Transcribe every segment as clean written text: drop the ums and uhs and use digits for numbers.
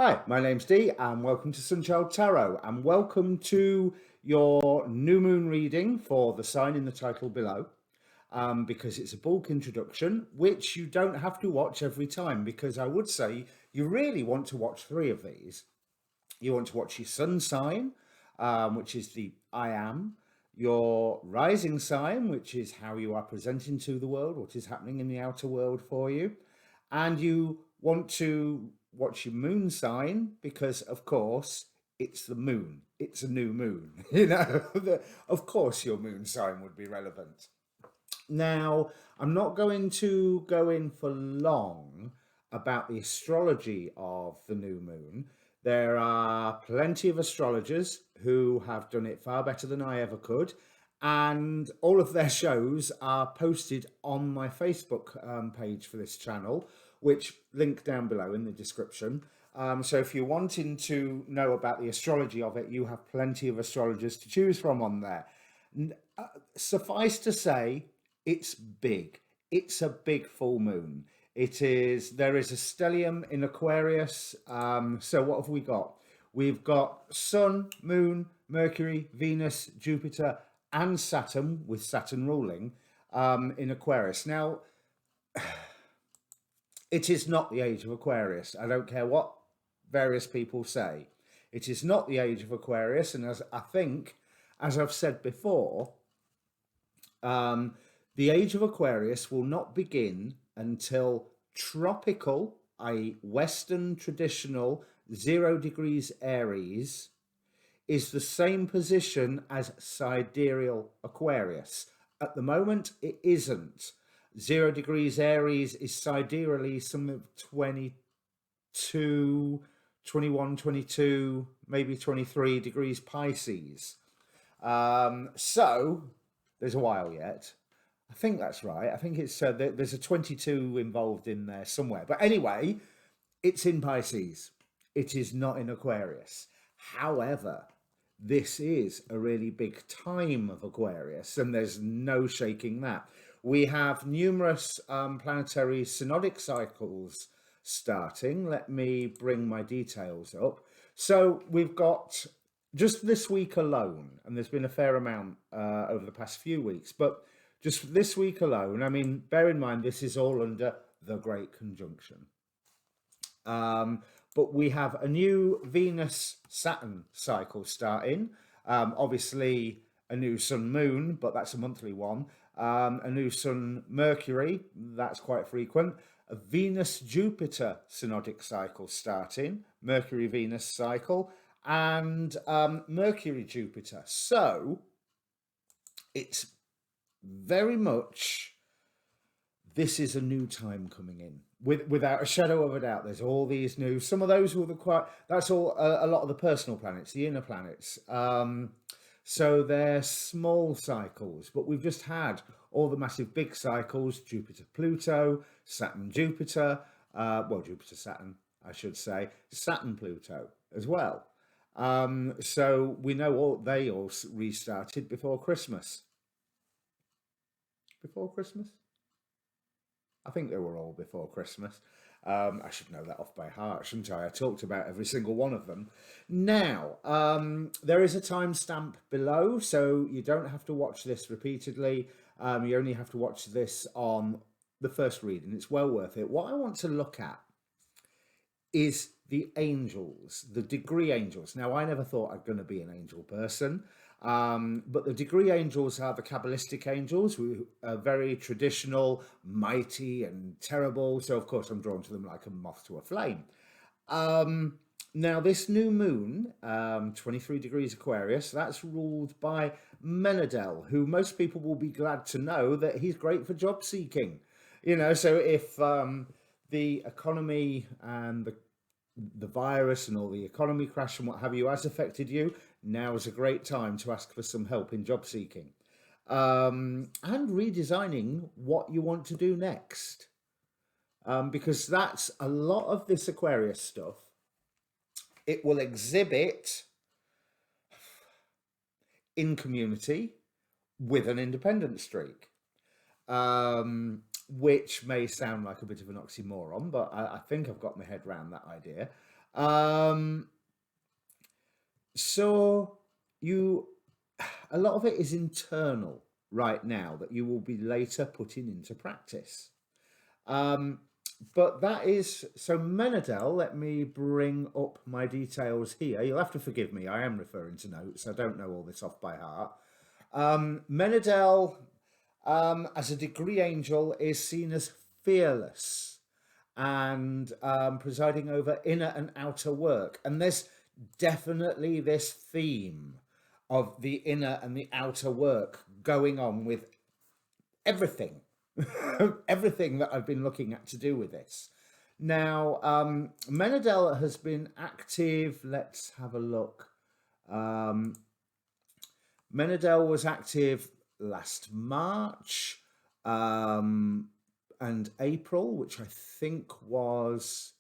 Hi, my name's Dee, and welcome to Sunchild Tarot, and welcome to your new moon reading for the sign in the title below. Because it's a bulk introduction, which you don't have to watch every time, because I would say you really want to watch three of these. You want to watch your sun sign, which is the I am, your rising sign, which is how you are presenting to the world, what is happening in the outer world for you, and you want to watch your moon sign because, of course, it's the moon. It's a new moon. Of course, your moon sign would be relevant. Now, I'm not going to go in for long about the astrology of the new moon. There are plenty of astrologers who have done it far better than I ever could. And all of their shows are posted on my Facebook page for this channel, which link down below in the description. So if you're wanting to know about the astrology of it, you have plenty of astrologers to choose from on there. Suffice to say, it's big. It's a big full moon. There is a stellium in Aquarius. So what have we got? We've got Sun, Moon, Mercury, Venus, Jupiter, and Saturn, with Saturn ruling, in Aquarius. Now, it is not the age of Aquarius. I don't care what various people say. It is not the age of Aquarius, and as I've said before, the age of Aquarius will not begin until tropical, i.e. Western traditional 0 degrees Aries, is the same position as sidereal Aquarius. At the moment, it isn't. 0 degrees Aries is sidereally some of 22, 21, 22, maybe 23 degrees Pisces. So there's a while yet. I think that's right. I think it's there's a 22 involved in there somewhere. But anyway, it's in Pisces. It is not in Aquarius. However, this is a really big time of Aquarius, and there's no shaking that. We have numerous planetary synodic cycles starting. Let me bring my details up. So we've got just this week alone, and there's been a fair amount over the past few weeks, but just this week alone, I mean, bear in mind, this is all under the Great Conjunction. But we have a new Venus-Saturn cycle starting. Obviously, a new Sun-Moon, but that's a monthly one. A new Sun-Mercury, that's quite frequent. A Venus-Jupiter synodic cycle starting, Mercury-Venus cycle, and Mercury-Jupiter. So, it's very much, this is a new time coming in. Without a shadow of a doubt, there's all these new, some of those were that's all a lot of the personal planets, the inner planets. So they're small cycles, but we've just had all the massive big cycles, Jupiter, Pluto, Saturn, Jupiter, Jupiter, Saturn, I should say, Saturn, Pluto as well. So we know they all restarted before Christmas. Before Christmas? I think they were all before Christmas. I should know that off by heart, shouldn't I? I talked about every single one of them. Now, there is a timestamp below, so you don't have to watch this repeatedly. You only have to watch this on the first reading. It's well worth it. What I want to look at is the angels, the degree angels. Now, I never thought I'd going to be an angel person. But the degree angels are the Kabbalistic angels, who are very traditional, mighty and terrible. So, of course, I'm drawn to them like a moth to a flame. Now, this new moon, 23 degrees Aquarius, that's ruled by Menadel, who most people will be glad to know that he's great for job seeking. So if the economy and the virus and all the economy crash and what have you has affected you, now is a great time to ask for some help in job seeking and redesigning what you want to do next, because that's a lot of this Aquarius stuff. It will exhibit in community with an independent streak, which may sound like a bit of an oxymoron, but I think I've got my head around that idea. Um, so you, a lot of it is internal right now that you will be later putting into practice. But that is, so Menadel, let me bring up my details here. You'll have to forgive me, I am referring to notes. I don't know all this off by heart. Menadel, as a degree angel, is seen as fearless and presiding over inner and outer work. And there's definitely this theme of the inner and the outer work going on with everything, everything that I've been looking at to do with this. Now, Menadel has been active. Let's have a look. Menadel was active last March and April, which I think was,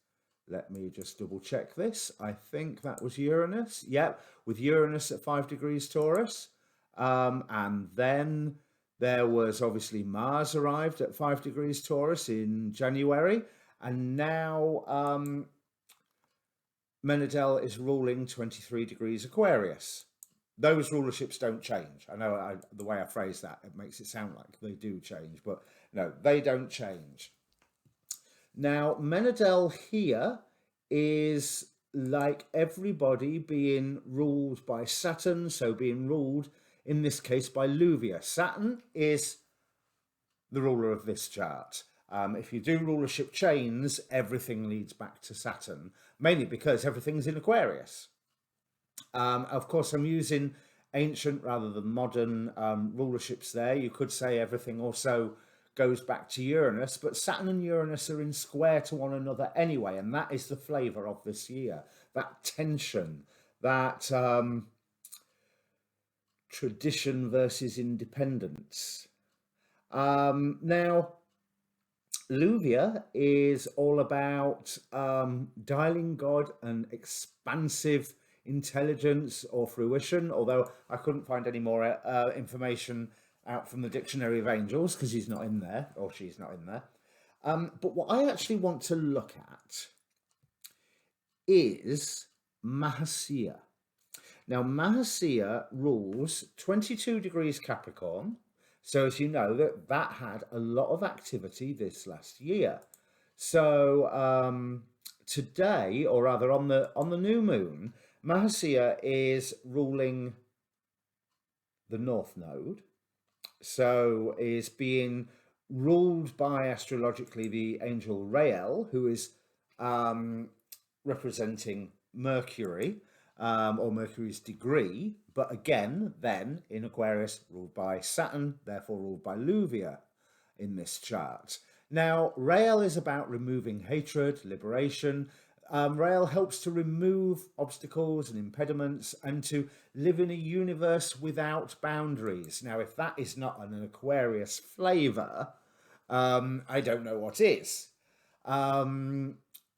let me just double check this. I think that was Uranus. Yep, with Uranus at 5 degrees Taurus. And then there was obviously Mars arrived at 5 degrees Taurus in January. And now Menadel is ruling 23 degrees Aquarius. Those rulerships don't change. I know the way I phrase that, it makes it sound like they do change, but no, they don't change. Now, Menadel here is like everybody being ruled by Saturn, so being ruled in this case by Luvia. Saturn is the ruler of this chart. If you do rulership chains, everything leads back to Saturn, mainly because everything's in Aquarius. Of course, I'm using ancient rather than modern rulerships there. You could say everything also goes back to Uranus, but Saturn and Uranus are in square to one another anyway, and that is the flavour of this year. That tension, that tradition versus independence. Now, Luvia is all about dialing God and expansive intelligence or fruition, although I couldn't find any more information out from the Dictionary of Angels because he's not in there, or she's not in there. But what I actually want to look at is Mahasya. Now, Mahasya rules 22 degrees Capricorn. So as you know, that had a lot of activity this last year. So today, or rather on the new moon, Mahasya is ruling the North Node. So is being ruled by astrologically the angel Rael, who is representing Mercury, or Mercury's degree, but again, then in Aquarius, ruled by Saturn, therefore ruled by Luvia in this chart. Now, Rael is about removing hatred, liberation. Rael helps to remove obstacles and impediments and to live in a universe without boundaries. Now, if that is not an Aquarius flavour, I don't know what is.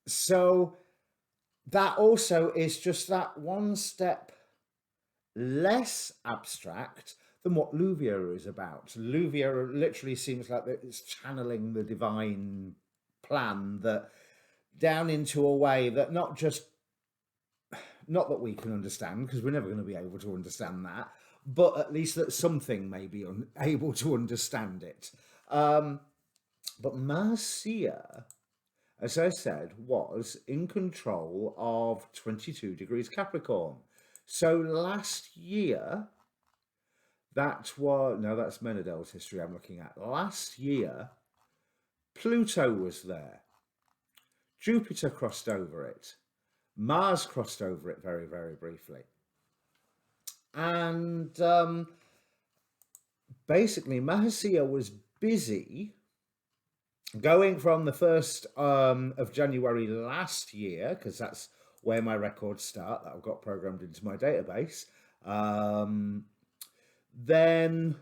So that also is just that one step less abstract than what Luvia is about. Luvia literally seems like it's channeling the divine plan that down into a way that not that we can understand, because we're never going to be able to understand that, but at least that something may be able to understand it. But Marcia, as I said, was in control of 22 degrees Capricorn. So last year, that's Menadel's history I'm looking at. Last year, Pluto was there. Jupiter crossed over it. Mars crossed over it very, very briefly. And basically, Mahasya was busy going from the 1st of January last year, because that's where my records start, that I've got programmed into my database. Then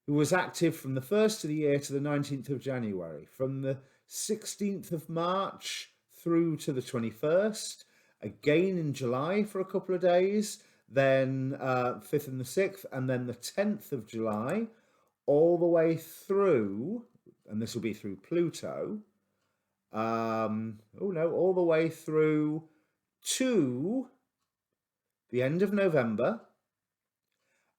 it was active from the 1st of the year to the 19th of January. From the 16th of March through to the 21st, again in July for a couple of days, then 5th and the 6th, and then the 10th of July, all the way through, and this will be through Pluto, Oh no, all the way through to the end of November,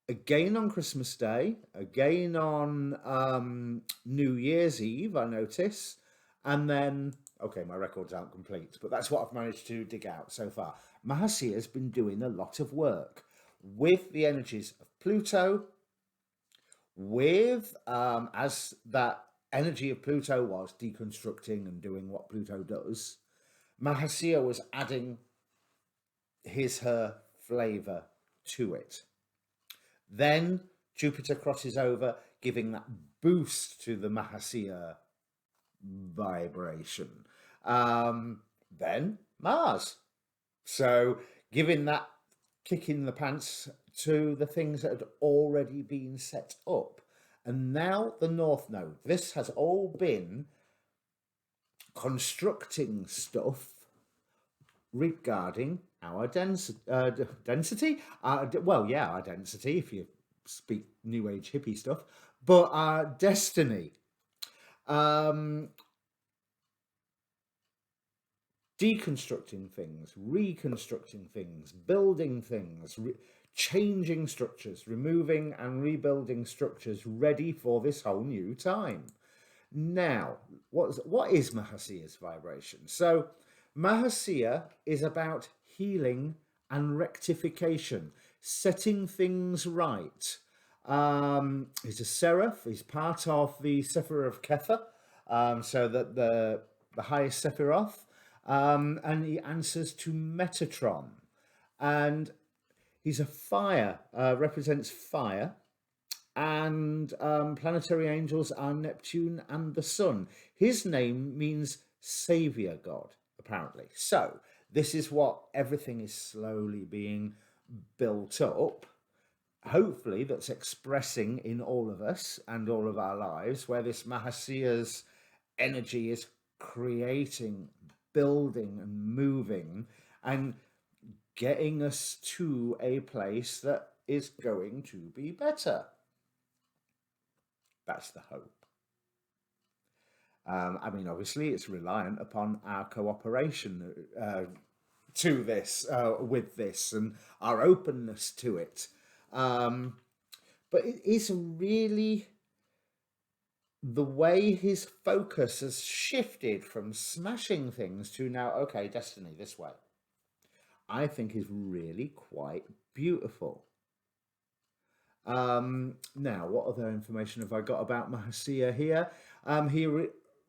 again on Christmas Day, again on New Year's Eve, I notice, and then, okay, my records aren't complete, but that's what I've managed to dig out so far. Mahasea has been doing a lot of work with the energies of Pluto, with, as that energy of Pluto was deconstructing and doing what Pluto does, Mahasea was adding her flavour to it. Then Jupiter crosses over, giving that boost to the Mahasea vibration. Then Mars. So giving that kick in the pants to the things that had already been set up. And now the North Node. This has all been constructing stuff regarding our density. Well, yeah, our density, if you speak New Age hippie stuff, but our destiny. Deconstructing things, reconstructing things, building things, changing structures, removing and rebuilding structures ready for this whole new time. Now, what is Mahasea's vibration? So Mahasea is about healing and rectification, setting things right. He's a seraph. He's part of the Sephirah of Kether, so that the highest Sephiroth, and he answers to Metatron, and he's a fire, represents fire. And planetary angels are Neptune and the Sun. His name means Saviour God, apparently. So this is what everything is slowly being built up. Hopefully that's expressing in all of us and all of our lives, where this Mahasea's energy is creating, building and moving and getting us to a place that is going to be better. That's the hope. I mean, obviously, it's reliant upon our cooperation to this, with this, and our openness to it. But it is really the way his focus has shifted from smashing things to now, okay, destiny, this way, I think is really quite beautiful. Now, what other information have I got about Mahasea here? He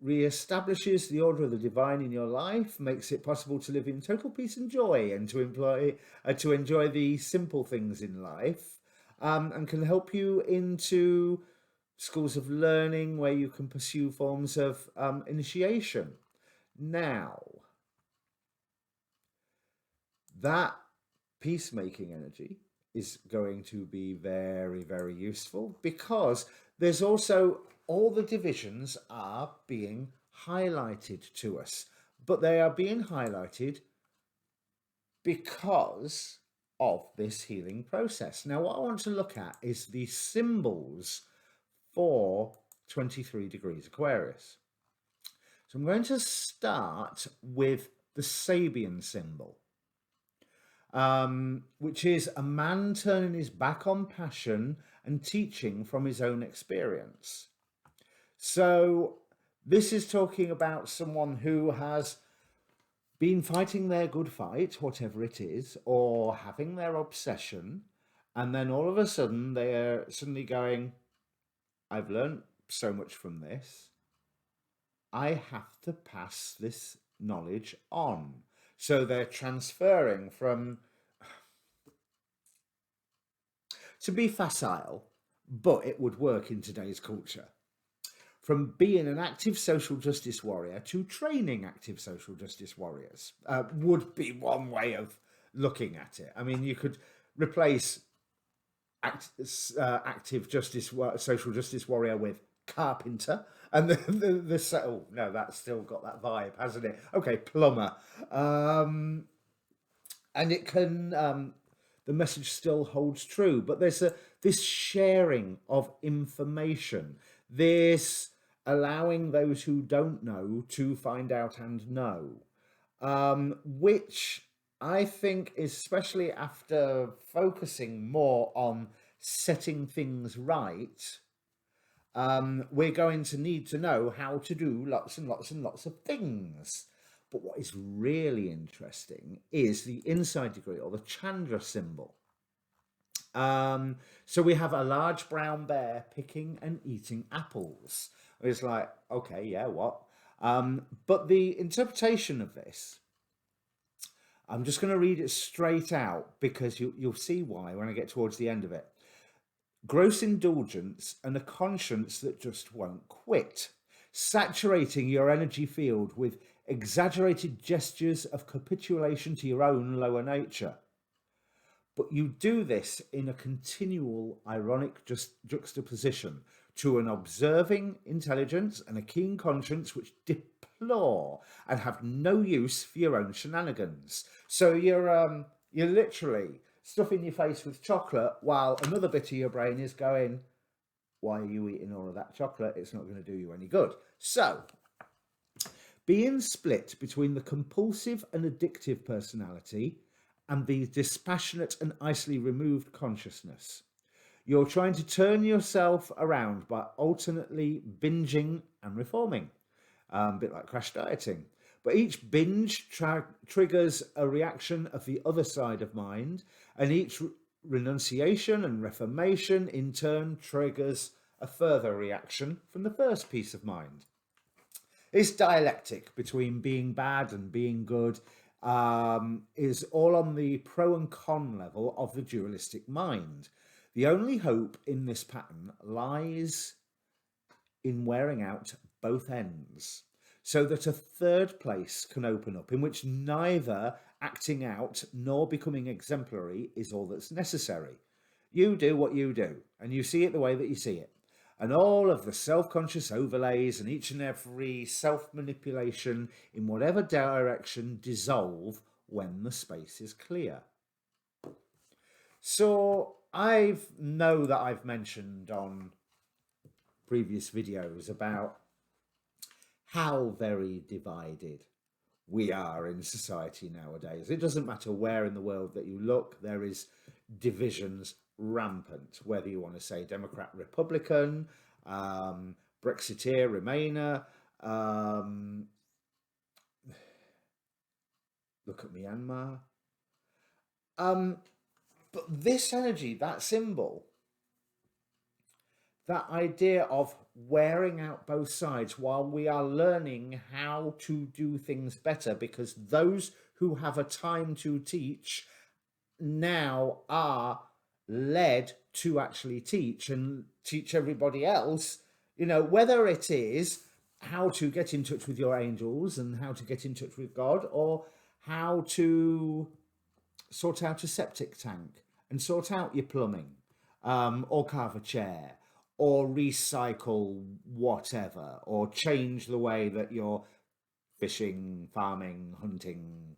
re-establishes the order of the divine in your life, makes it possible to live in total peace and joy, and to enjoy the simple things in life, and can help you into schools of learning where you can pursue forms of initiation. Now, that peacemaking energy is going to be very, very useful, because there's also all the divisions are being highlighted to us, but they are being highlighted because of this healing process. Now, what I want to look at is the symbols for 23 degrees Aquarius. So I'm going to start with the Sabian symbol. Which is a man turning his back on passion and teaching from his own experience. So this is talking about someone who has been fighting their good fight, whatever it is, or having their obsession, and then all of a sudden they're suddenly going, I've learned so much from this, I have to pass this knowledge on. So they're transferring from, to be facile, but it would work in today's culture, from being an active social justice warrior to training active social justice warriors, would be one way of looking at it. I mean, you could replace active social justice warrior with carpenter, and oh no, that's still got that vibe, hasn't it? Okay, plumber, and it can, the message still holds true, but there's this sharing of information, this allowing those who don't know to find out and know, which I think, especially after focusing more on setting things right, we're going to need to know how to do lots and lots and lots of things. But what is really interesting is the inside degree, or the Chandra symbol. So we have a large brown bear picking and eating apples. It's like, okay, yeah, what? But the interpretation of this, I'm just going to read it straight out because you'll see why when I get towards the end of it. Gross indulgence and a conscience that just won't quit, saturating your energy field with exaggerated gestures of capitulation to your own lower nature. But you do this in a continual ironic juxtaposition to an observing intelligence and a keen conscience which deplore and have no use for your own shenanigans. So you're literally stuffing your face with chocolate while another bit of your brain is going, why are you eating all of that chocolate? It's not going to do you any good. So being split between the compulsive and addictive personality and the dispassionate and icily removed consciousness, you're trying to turn yourself around by alternately binging and reforming, a bit like crash dieting. But each binge triggers a reaction of the other side of mind, and each renunciation and reformation in turn triggers a further reaction from the first piece of mind. This dialectic between being bad and being good is all on the pro and con level of the dualistic mind. The only hope in this pattern lies in wearing out both ends, so that a third place can open up in which neither acting out nor becoming exemplary is all that's necessary. You do what you do, and you see it the way that you see it. And all of the self-conscious overlays and each and every self-manipulation in whatever direction dissolve when the space is clear. So I know that I've mentioned on previous videos about how very divided we are in society nowadays. It doesn't matter where in the world that you look, there is divisions rampant, whether you want to say Democrat, Republican, Brexiteer, Remainer, look at Myanmar. But this energy, that symbol, that idea of wearing out both sides while we are learning how to do things better, because those who have a time to teach now are led to actually teach and teach everybody else, you know, whether it is how to get in touch with your angels and how to get in touch with God, or how to sort out a septic tank and sort out your plumbing, or carve a chair, or recycle whatever, or change the way that you're fishing, farming, hunting,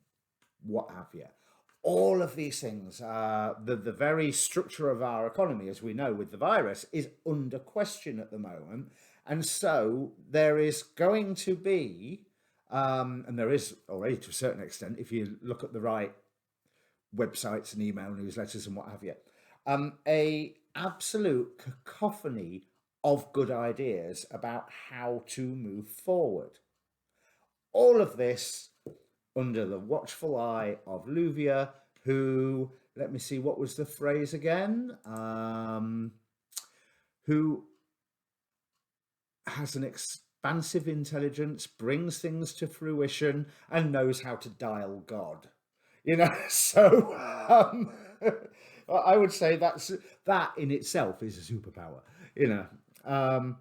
what have you. All of these things, the very structure of our economy, as we know with the virus, is under question at the moment. And so there is going to be, and there is already to a certain extent, if you look at the right websites and email newsletters and what have you, a absolute cacophony of good ideas about how to move forward. All of this under the watchful eye of Luvia, who, let me see, what was the phrase again? Who has an expansive intelligence, brings things to fruition, and knows how to dial God. You know, so I would say that in itself is a superpower, you know.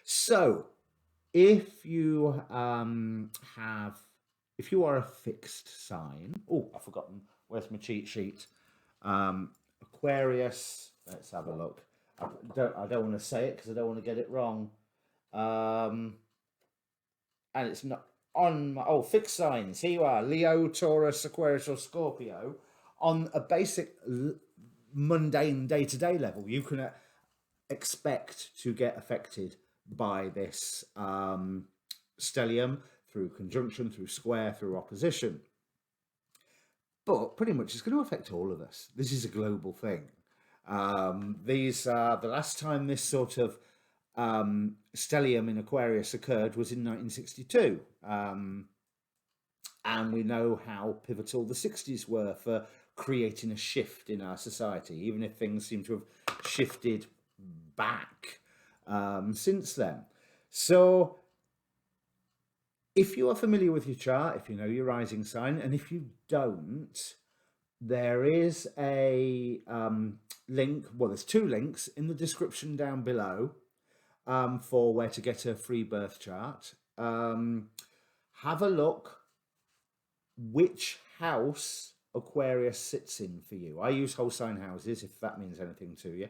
So if you if you are a fixed sign, oh, I've forgotten, where's my cheat sheet? Aquarius, let's have a look. I don't want to say it because I don't want to get it wrong. And it's not on my, fixed signs. Here you are, Leo, Taurus, Aquarius, or Scorpio. On a basic mundane day-to-day level, you can expect to get affected by this stellium through conjunction, through square, through opposition. But pretty much it's going to affect all of us. This is a global thing. The last time this sort of stellium in Aquarius occurred was in 1962. And we know how pivotal the 60s were for creating a shift in our society, even if things seem to have shifted back since then. So if you are familiar with your chart, if you know your rising sign, and if you don't, there is a link, well, there's two links in the description down below for where to get a free birth chart. Have a look which house Aquarius sits in for you. I use whole sign houses, if that means anything to you.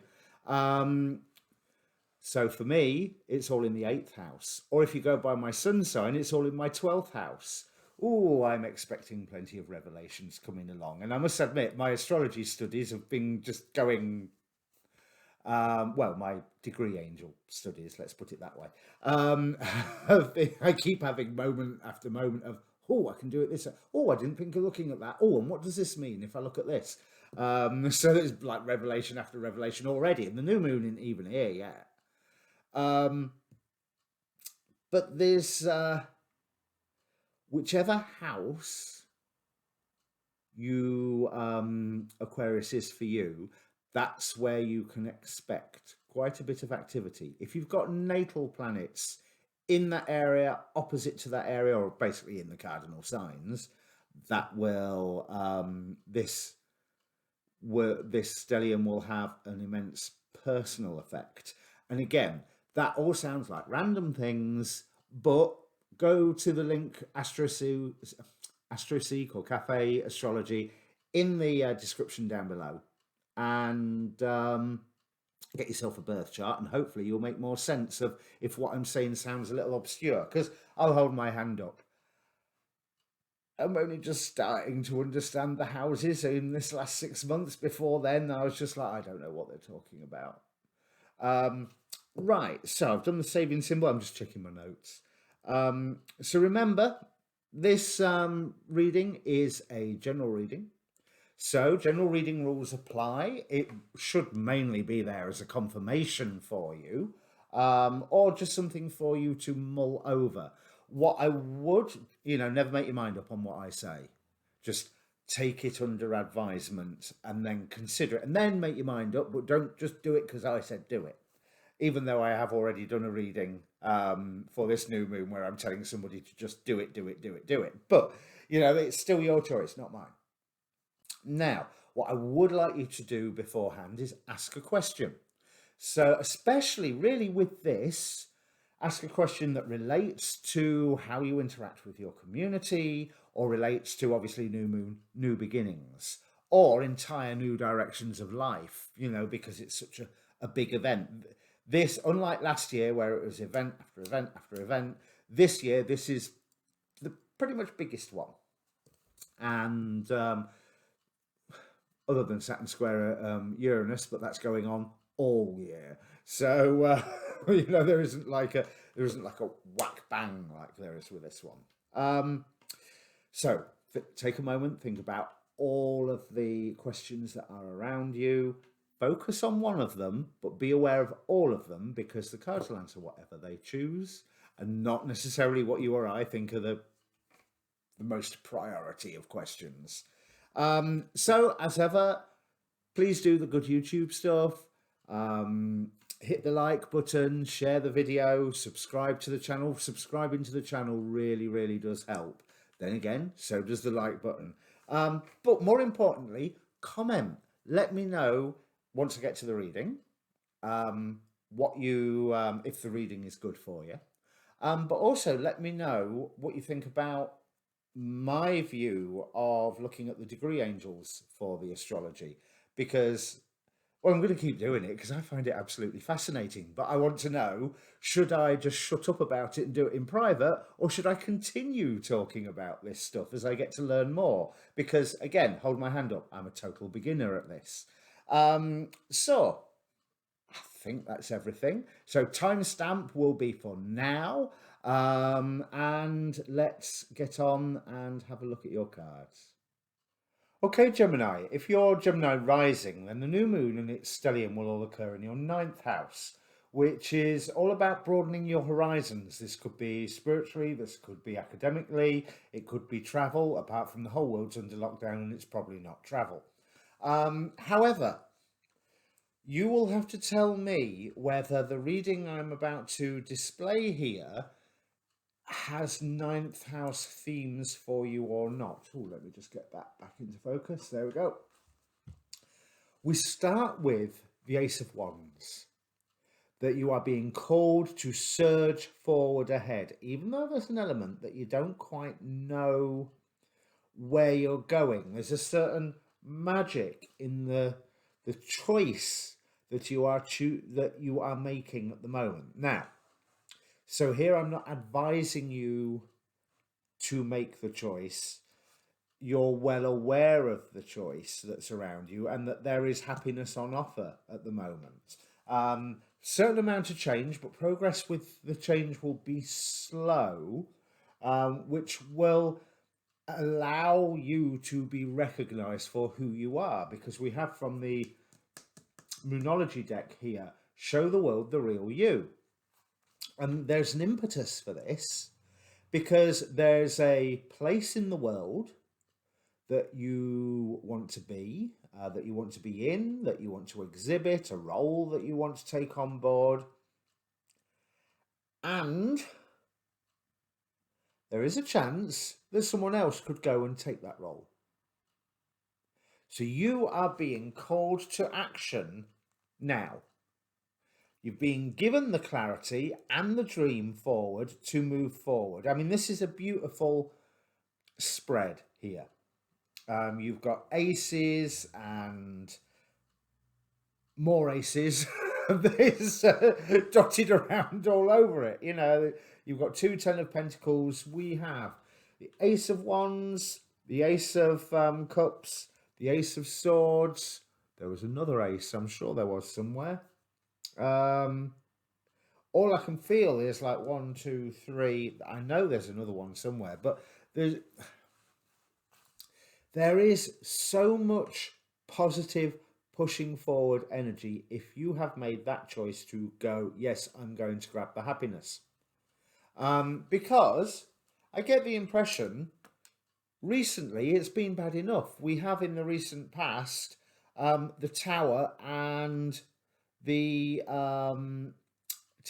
So for me, it's all in the 8th house. Or if you go by my sun sign, it's all in my 12th house. Oh, I'm expecting plenty of revelations coming along. And I must admit, my astrology studies have been just going, well, my degree angel studies, let's put it that way. I keep having moment after moment of, oh, I can do it this. Oh, I didn't think of looking at that. Oh, and what does this mean if I look at this? So there's like revelation after revelation already. And the new moon isn't even here yet. But there's whichever house you Aquarius is for you, that's where you can expect quite a bit of activity. If you've got natal planets in that area, opposite to that area, or basically in the cardinal signs, that will this stellium will have an immense personal effect. And again, that all sounds like random things, but go to the link AstroSeek or Cafe Astrology in the description down below, and get yourself a birth chart, and hopefully you'll make more sense of if what I'm saying sounds a little obscure, because I'll hold my hand up. I'm only just starting to understand the houses in this last 6 months. Before then, I was just like, I don't know what they're talking about. Right, so I've done the saving symbol. I'm just checking my notes. So remember, this reading is a general reading. So general reading rules apply. It should mainly be there as a confirmation for you, or just something for you to mull over. What I would, never make your mind up on what I say. Just take it under advisement and then consider it, and then make your mind up, but don't just do it because I said do it. Even though I have already done a reading for this new moon where I'm telling somebody to just do it. But, it's still your choice, not mine. Now, what I would like you to do beforehand is ask a question. So especially really with this, ask a question that relates to how you interact with your community, or relates to obviously new moon, new beginnings, or entire new directions of life, because it's such a big event. This, unlike last year where it was event after event after event, this year, this is the pretty much biggest one. And other than Saturn square Uranus, but that's going on all year. So, there isn't like a whack bang like there is with this one. So take a moment, think about all of the questions that are around you. Focus on one of them, but be aware of all of them, because the cards will answer whatever they choose, and not necessarily what you or I think are the most priority of questions. So, as ever, please do the good YouTube stuff. Hit the like button, share the video, subscribe to the channel. Subscribing to the channel really, really does help. Then again, so does the like button. But more importantly, comment. Let me know once I get to the reading, what you, if the reading is good for you. But also let me know what you think about my view of looking at the degree angels for the astrology, because, well, I'm going to keep doing it because I find it absolutely fascinating. But I want to know, should I just shut up about it and do it in private, or should I continue talking about this stuff as I get to learn more? Because, again, hold my hand up, I'm a total beginner at this. So, I think that's everything. So timestamp will be for now. And let's get on and have a look at your cards. Okay, Gemini, if you're Gemini rising, then the new moon and its stellium will all occur in your ninth house, which is all about broadening your horizons. This could be spiritually, this could be academically, it could be travel, apart from the whole world's under lockdown and it's probably not travel. However, you will have to tell me whether the reading I'm about to display here has ninth house themes for you or not. Oh, let me just get that back into focus. There we go. We start with the Ace of Wands, that you are being called to surge forward ahead, even though there's an element that you don't quite know where you're going. There's a certain magic in the choice that you are making at the moment. Now, so here I'm not advising you to make the choice. You're well aware of the choice that's around you and that there is happiness on offer at the moment. Certain amount of change, but progress with the change will be slow, which will allow you to be recognized for who you are, because we have from the Moonology deck here, show the world the real you. And there's an impetus for this because there's a place in the world that you want to be, that you want to be in, that you want to exhibit, a role that you want to take on board. And there is a chance that someone else could go and take that role. So you are being called to action now. You've been given the clarity and the dream forward to move forward. I mean, this is a beautiful spread here. You've got aces and more aces. There's dotted around all over it. You know, you've got 2 10 of Pentacles. We have the Ace of Wands, the Ace of Cups, the Ace of Swords. There was another ace, I'm sure there was somewhere. All I can feel is like 1, 2, 3. I know there's another one somewhere, but there is so much positive pushing forward energy if you have made that choice to go, yes, I'm going to grab the happiness. Because I get the impression recently it's been bad enough. We have in the recent past the Tower and the 10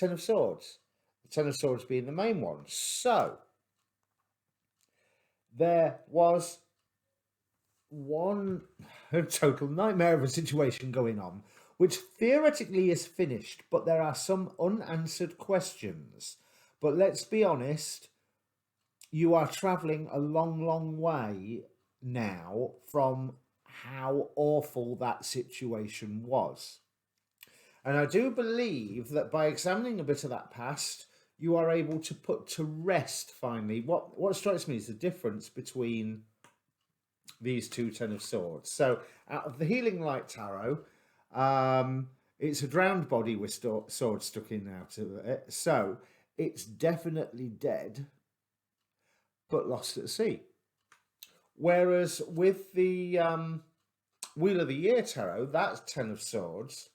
of Swords. The 10 of Swords being the main one. So there was one total nightmare of a situation going on, which theoretically is finished, but there are some unanswered questions. But let's be honest, you are traveling a long, long way now from how awful that situation was. And I do believe that by examining a bit of that past, you are able to put to rest, finally, what strikes me is the difference between these 2 10 of Swords. So out of the Healing Light Tarot, it's a drowned body with swords stuck in out of it. So it's definitely dead, but lost at sea. Whereas with the Wheel of the Year Tarot, that's 10 of Swords,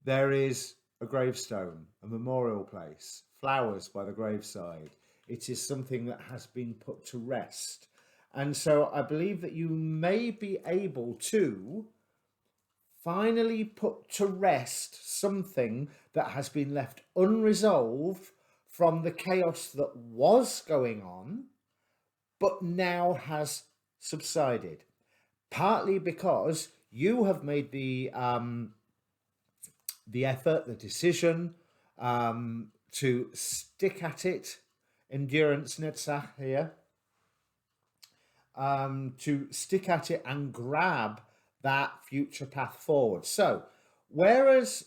there is a gravestone, a memorial place, flowers by the graveside. It is something that has been put to rest. And so I believe that you may be able to finally put to rest something that has been left unresolved from the chaos that was going on, but now has subsided. Partly because you have made the effort, the decision to stick at it, endurance netzach here, to stick at it and grab that future path forward. So whereas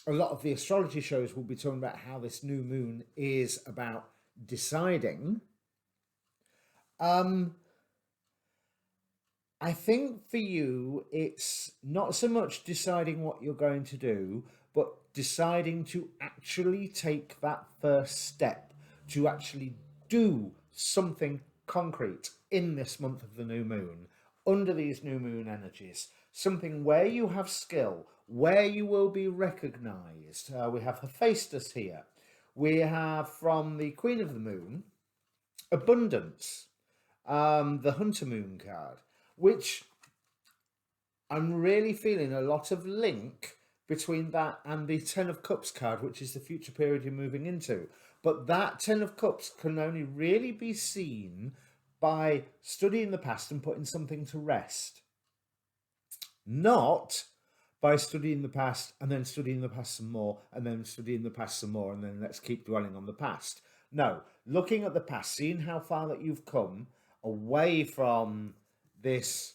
a lot of the astrology shows will be talking about how this new moon is about deciding, I think for you, it's not so much deciding what you're going to do, but deciding to actually take that first step to actually do something concrete in this month of the new moon, under these new moon energies. Something where you have skill, where you will be recognized. We have Hephaestus here. We have from the Queen of the Moon, abundance, the Hunter Moon card, which I'm really feeling a lot of link between that and the Ten of Cups card, which is the future period you're moving into. But that Ten of Cups can only really be seen by studying the past and putting something to rest, not by studying the past and then studying the past some more and then studying the past some more and then let's keep dwelling on the past. No, looking at the past, seeing how far that you've come away from this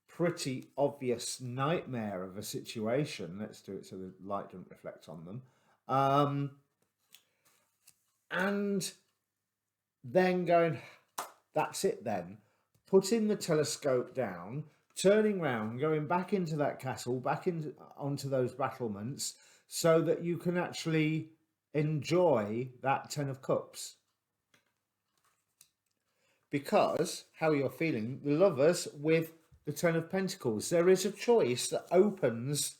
pretty obvious nightmare of a situation. Let's do it so the light doesn't reflect on them. And then going, that's it then. Putting the telescope down, turning round, going back into that castle, back into onto those battlements, so that you can actually enjoy that Ten of Cups. Because how you're feeling, the Lovers with the Ten of Pentacles, there is a choice that opens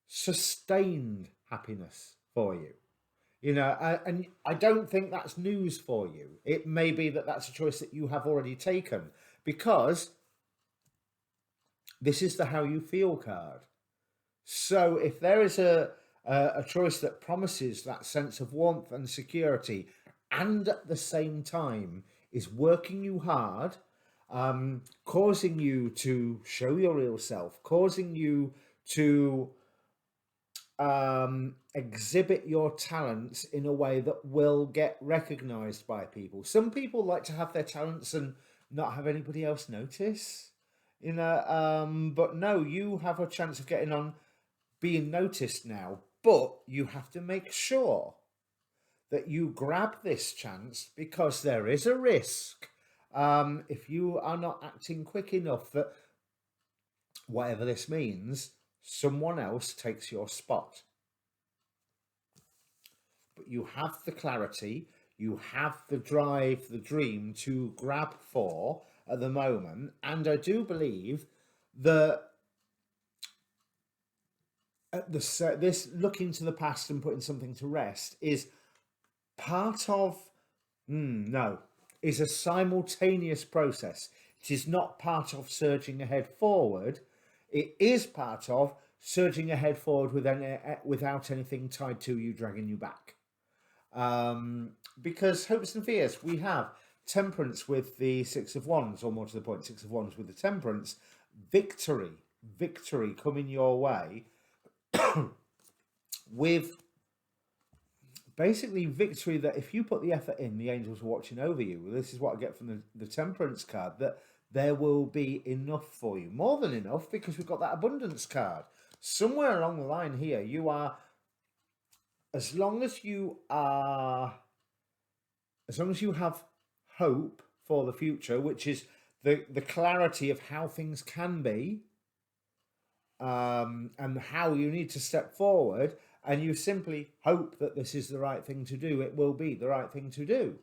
sustained happiness for you. You know, and I don't think that's news for you. It may be that that's a choice that you have already taken, because this is the how you feel card. So if there is a choice that promises that sense of warmth and security, and at the same time is working you hard, causing you to show your real self, causing you to exhibit your talents in a way that will get recognized by people. Some people like to have their talents and not have anybody else notice, you know, but no, you have a chance of getting on, being noticed now, but you have to make sure that you grab this chance, because there is a risk, if you are not acting quick enough, that whatever this means, someone else takes your spot. But you have the clarity, you have the drive, the dream to grab for at the moment, and I do believe that this looking to the past and putting something to rest is part of is a simultaneous process. It is not part of surging ahead forward. It is part of surging ahead forward without anything tied to you, dragging you back. Because hopes and fears, we have temperance with the Six of Wands, or more to the point, Six of Wands with the temperance. Victory coming your way with basically victory that if you put the effort in, the angels are watching over you. Well, this is what I get from the temperance card, that there will be enough for you, more than enough, because we've got that abundance card. Somewhere along the line here, you are, as long as you have hope for the future, which is the clarity of how things can be, and how you need to step forward, and you simply hope that this is the right thing to do, it will be the right thing to do.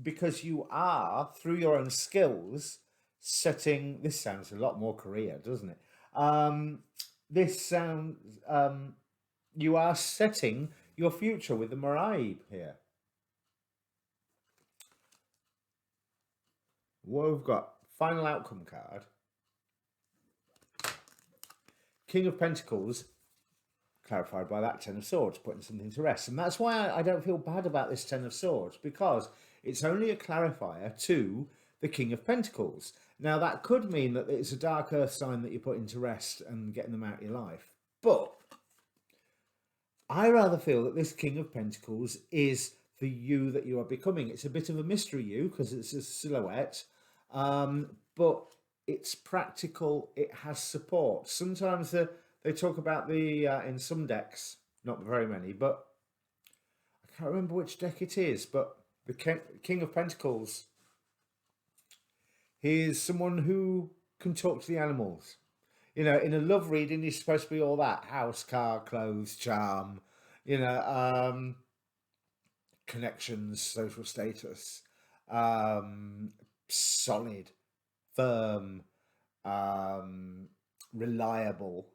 Because you are, through your own skills, setting, this sounds a lot more career, doesn't it? You are setting your future with the Maraib here. What we've got, final outcome card, King of Pentacles, clarified by that Ten of Swords, putting something to rest. And that's why I don't feel bad about this Ten of Swords, because it's only a clarifier to the King of Pentacles. Now, that could mean that it's a dark earth sign that you're putting to rest and getting them out of your life. But I rather feel that this King of Pentacles is the you that you are becoming. It's a bit of a mystery you, because it's a silhouette, but it's practical, it has support. Sometimes they talk about the, in some decks, not very many, but I can't remember which deck it is, but the King of Pentacles He's someone who can talk to the animals. You know, in a love reading, he's supposed to be all that house, car, clothes, charm, you know, connections, social status, um, solid, firm, um, reliable,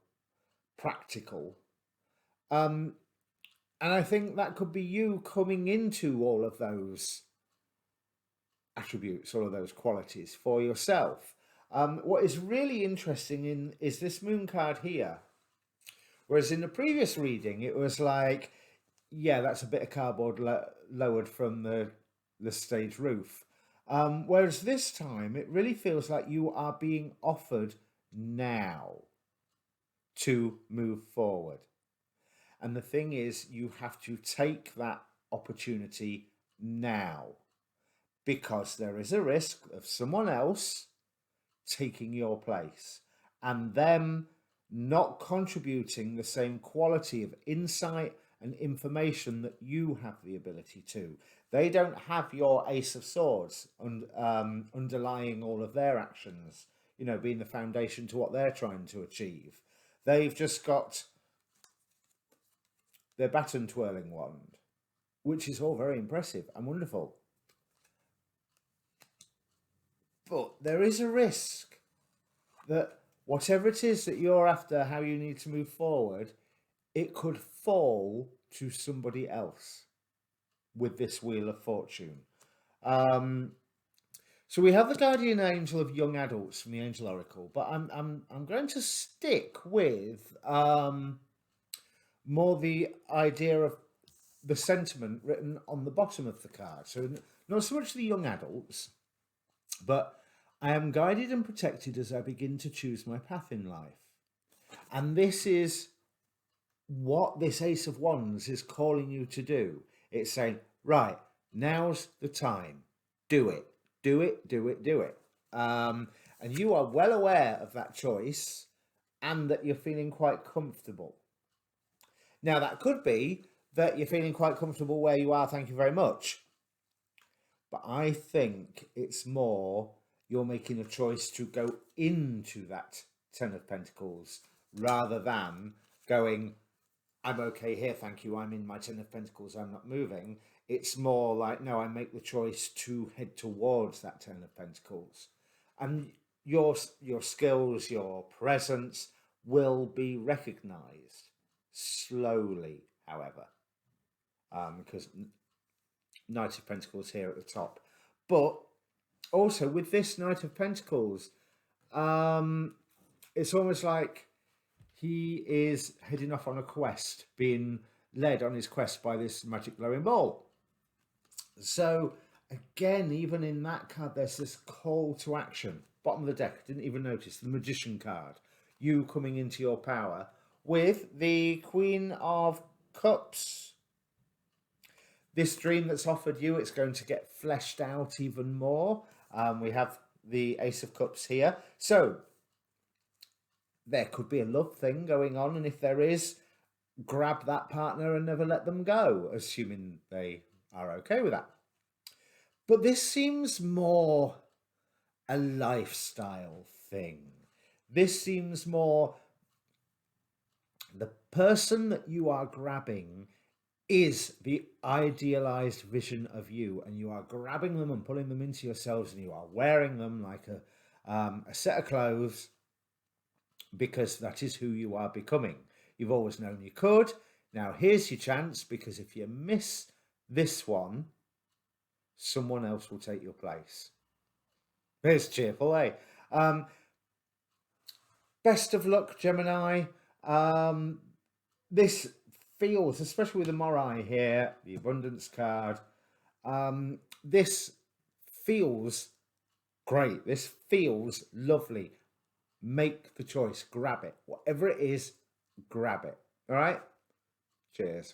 practical. Um, and I think that could be you coming into all of those attributes, all of those qualities for yourself. What is really interesting in is this moon card here. Whereas in the previous reading, it was like, yeah, that's a bit of cardboard lowered from the stage roof. Whereas this time, it really feels like you are being offered now to move forward. And the thing is, you have to take that opportunity now, because there is a risk of someone else taking your place and them not contributing the same quality of insight and information that you have the ability to. They don't have your Ace of Swords underlying all of their actions, you know, being the foundation to what they're trying to achieve. They've just got their baton twirling wand, which is all very impressive and wonderful. But there is a risk that whatever it is that you're after, how you need to move forward, it could fall to somebody else with this Wheel of Fortune. So we have the guardian angel of young adults from the Angel Oracle, but I'm going to stick with more the idea of the sentiment written on the bottom of the card. So not so much the young adults, but I am guided and protected as I begin to choose my path in life. And this is what this Ace of Wands is calling you to do. It's saying, right, now's the time. Do it, do it, do it, do it. And you are well aware of that choice and that you're feeling quite comfortable. Now, that could be that you're feeling quite comfortable where you are, thank you very much. But I think it's more you're making a choice to go into that Ten of Pentacles rather than going, I'm okay here, thank you, I'm in my Ten of Pentacles, I'm not moving. It's more like, no, I make the choice to head towards that Ten of Pentacles. And your skills, your presence will be recognized slowly, however, because Knight of Pentacles here at the top. But also with this Knight of Pentacles, it's almost like he is heading off on a quest, being led on his quest by this magic glowing ball. So again, even in that card, there's this call to action. Bottom of the deck, didn't even notice the Magician card. You coming into your power with the Queen of Cups. This dream that's offered you, it's going to get fleshed out even more. We have the Ace of Cups here. So there could be a love thing going on. And if there is, grab that partner and never let them go, assuming they are okay with that. But this seems more a lifestyle thing. This seems more the person that you are grabbing is the idealized vision of you, and you are grabbing them and pulling them into yourselves, and you are wearing them like a set of clothes, because that is who you are becoming. You've always known you could. Now here's your chance, because if you miss this one, someone else will take your place. It's cheerful, eh? Best of luck, Gemini. This feels, especially with the Morai here, the abundance card, this feels great. This feels lovely. Make the choice, grab it. Whatever it is, grab it. All right? Cheers.